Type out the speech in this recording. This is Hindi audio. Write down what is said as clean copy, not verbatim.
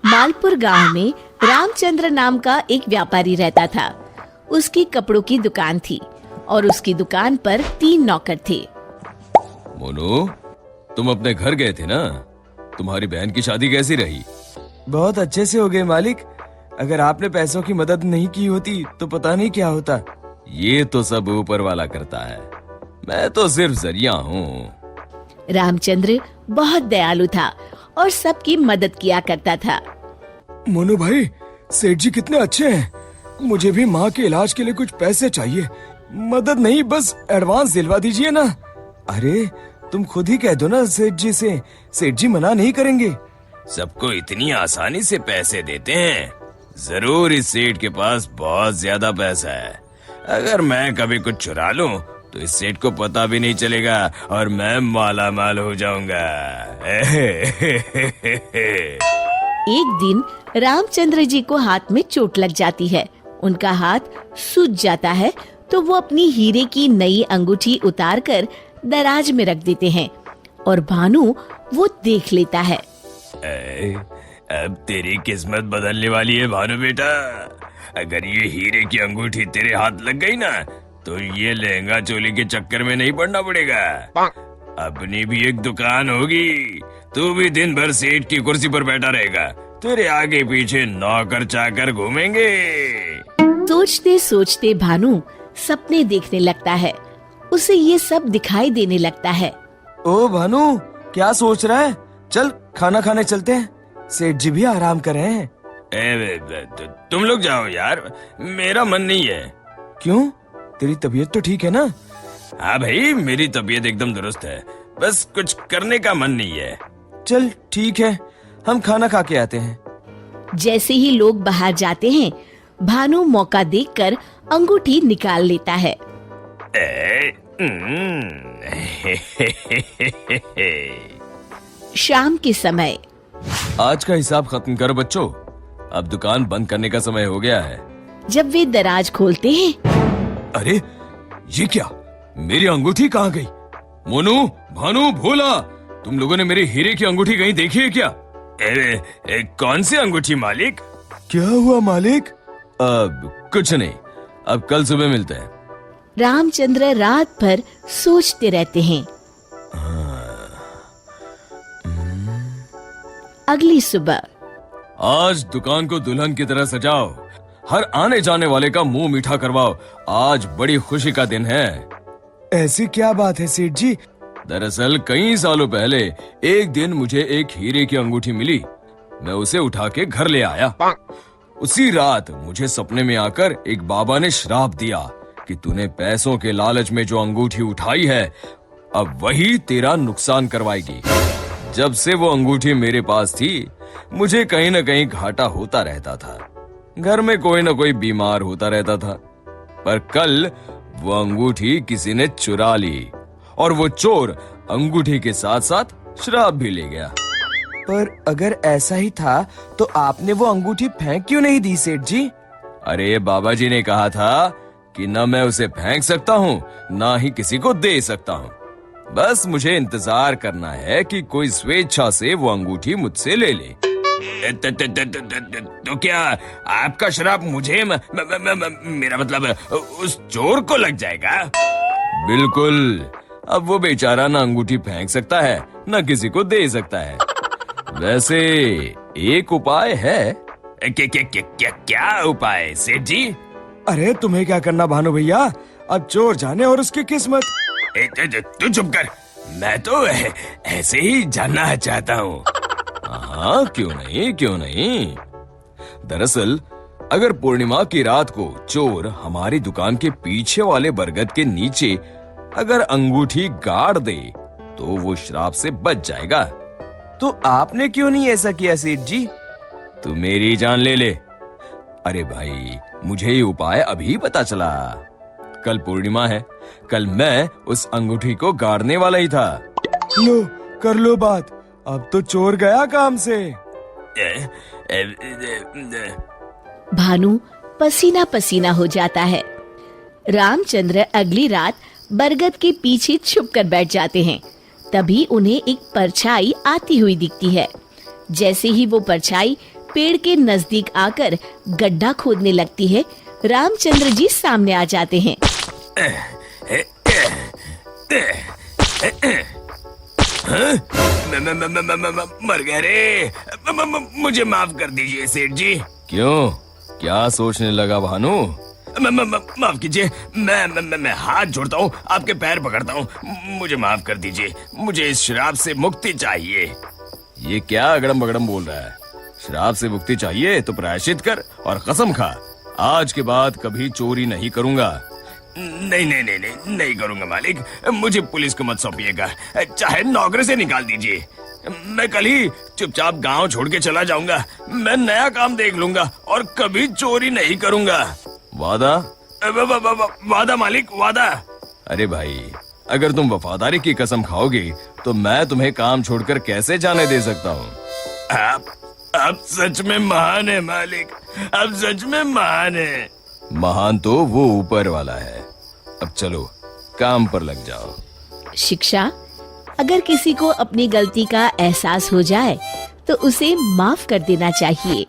मालपुर गांव में रामचंद्र नाम का एक व्यापारी रहता था। उसकी कपड़ों की दुकान थी और उसकी दुकान पर 3 नौकर थे। मोनू, तुम अपने घर गए थे ना? तुम्हारी बहन की शादी कैसी रही? बहुत अच्छे से हो गए मालिक। अगर आपने पैसों की मदद नहीं की होती तो पता नहीं क्या होता। ये तो सब ऊपर वाला करता है, मैं तो सिर्फ जरिया हूँ। रामचंद्र बहुत दयालु था और सबकी मदद किया करता था। मोनू भाई, सेठ जी कितने अच्छे हैं। मुझे भी माँ के इलाज के लिए कुछ पैसे चाहिए। मदद नहीं, बस एडवांस दिलवा दीजिए ना। अरे तुम खुद ही कह दो ना सेठ जी से, सेठ जी मना नहीं करेंगे। सबको इतनी आसानी से पैसे देते हैं? जरूर इस सेठ के पास बहुत ज्यादा पैसा है। अगर मैं कभी कुछ चुरा लूं तो इस सेठ को पता भी नहीं चलेगा और मैं माला माल हो जाऊंगा। एक दिन रामचंद्र जी को हाथ में चोट लग जाती है। उनका हाथ सूज जाता है तो वो अपनी हीरे की नई अंगूठी उतारकर दराज में रख देते हैं और भानु वो देख लेता है। अब तेरी किस्मत बदलने वाली है भानु बेटा। अगर ये हीरे की अंगूठी तेरे हाथ लग गई ना तो ये लहंगा चोली के चक्कर में नहीं पड़ना पड़ेगा। अपनी भी एक दुकान होगी, तू भी दिन भर सेठ की कुर्सी पर बैठा रहेगा, तेरे आगे पीछे नौकर चाकर घूमेंगे। सोचते सोचते भानु सपने देखने लगता है। उसे ये सब दिखाई देने लगता है। ओ भानु, क्या सोच रहा है? चल खाना खाने चलते हैं, सेठ जी भी आराम कर रहे हैं। तुम लोग जाओ यार, मेरा मन नहीं है। क्यों? तेरी तबीयत तो ठीक है ना? हाँ भाई, मेरी तबीयत एकदम दुरुस्त है, बस कुछ करने का मन नहीं है। चल ठीक है, हम खाना खा के आते हैं। जैसे ही लोग बाहर जाते हैं, भानु मौका देखकर अंगूठी निकाल लेता है। शाम के समय आज का हिसाब खत्म करो बच्चों, अब दुकान बंद करने का समय हो गया है। जब वे दराज खोलते हैं, अरे ये क्या, मेरी अंगूठी कहाँ गई? मोनू, भानु, भोला, तुम लोगों ने मेरी हीरे की अंगूठी कहीं देखी है क्या? कौन सी अंगूठी मालिक? क्या हुआ मालिक? अब कुछ नहीं, अब कल सुबह मिलते हैं। रामचंद्र रात भर सोचते रहते हैं। अगली सुबह आज दुकान को दुल्हन की तरह सजाओ, हर आने जाने वाले का मुंह मीठा करवाओ, आज बड़ी खुशी का दिन है। ऐसी क्या बात है सेठ जी? दरअसल कई सालों पहले एक दिन मुझे एक हीरे की अंगूठी मिली। मैं उसे उठा के घर ले आया। उसी रात मुझे सपने में आकर एक बाबा ने श्राप दिया कि तूने पैसों के लालच में जो अंगूठी उठाई है, अब वही तेरा नुकसान करवाएगी। जब से वो अंगूठी मेरे पास थी, मुझे कहीं न कहीं घाटा होता रहता था। घर में कोई न कोई बीमार होता रहता था। पर कल वो अंगूठी किसी ने चुरा ली और वो चोर अंगूठी के साथ साथ शराब भी ले गया। पर अगर ऐसा ही था तो आपने वो अंगूठी फेंक क्यों नहीं दी सेठ जी? अरे बाबा जी ने कहा था कि न मैं उसे फेंक सकता हूँ, ना ही किसी को दे सकता हूँ। बस मुझे इंतजार करना है कि कोई स्वेच्छा से वो अंगूठी मुझसे ले ले। तो क्या आपका श्राप मुझे मेरा मतलब उस चोर को लग जाएगा? बिल्कुल। अब वो बेचारा ना अंगूठी फेंक सकता है, न किसी को दे सकता है। वैसे एक उपाय है। क्या उपाय सेठ जी? अरे तुम्हें क्या करना भानु भैया, अब चोर जाने और उसकी किस्मत। तू चुप कर, मैं तो ऐसे ही जानना चाहता हूँ। हाँ क्यों नहीं, क्यों नहीं। दरअसल अगर पूर्णिमा की रात को चोर हमारी दुकान के पीछे वाले बरगद के नीचे अगर अंगूठी गाड़ दे तो वो श्राप से बच जाएगा। तो आपने क्यों नहीं ऐसा किया सेठ जी? तू मेरी जान ले ले। अरे भाई, मुझे ये उपाय अभी पता चला। कल पूर्णिमा है, कल मैं उस अंगूठी को गाड़ने वाला ही था। लो कर लो बात, अब तो चोर गया काम से। भानु पसीना पसीना हो जाता है। रामचंद्र अगली रात बरगद के पीछे छुपकर बैठ जाते हैं। तभी उन्हें एक परछाई आती हुई दिखती है। जैसे ही वो परछाई पेड़ के नजदीक आकर गड्ढा खोदने लगती है, रामचंद्र जी सामने आ जाते हैं। मर गए रे। मुझे माफ कर दीजिए सेठ जी। क्यों, क्या सोचने लगा भानु? माफ कीजिए, मैं हाथ जोड़ता हूँ, आपके पैर पकड़ता हूँ, मुझे माफ कर दीजिए। मुझे इस शराब से मुक्ति चाहिए। ये क्या अगड़म बगड़म बोल रहा है? शराब से मुक्ति चाहिए तो प्रायश्चित कर और कसम खा, आज के बाद कभी चोरी नहीं करूंगा। नहीं नहीं नहीं नहीं नहीं करूंगा मालिक, मुझे पुलिस को मत सौंपिएगा, चाहे नौकरी से निकाल दीजिए। मैं कल ही चुपचाप गांव छोड़ के चला जाऊंगा। मैं नया काम देख लूंगा और कभी चोरी नहीं करूंगा। वादा? वादा मालिक, वादा। अरे भाई, अगर तुम वफादारी की कसम खाओगे तो मैं तुम्हें काम छोड़कर कैसे जाने दे सकता हूँ? आप सच में महान है मालिक, आप सच में महान है। महान तो वो ऊपर वाला है। अब चलो काम पर लग जाओ। शिक्षा, अगर किसी को अपनी गलती का एहसास हो जाए तो उसे माफ कर देना चाहिए।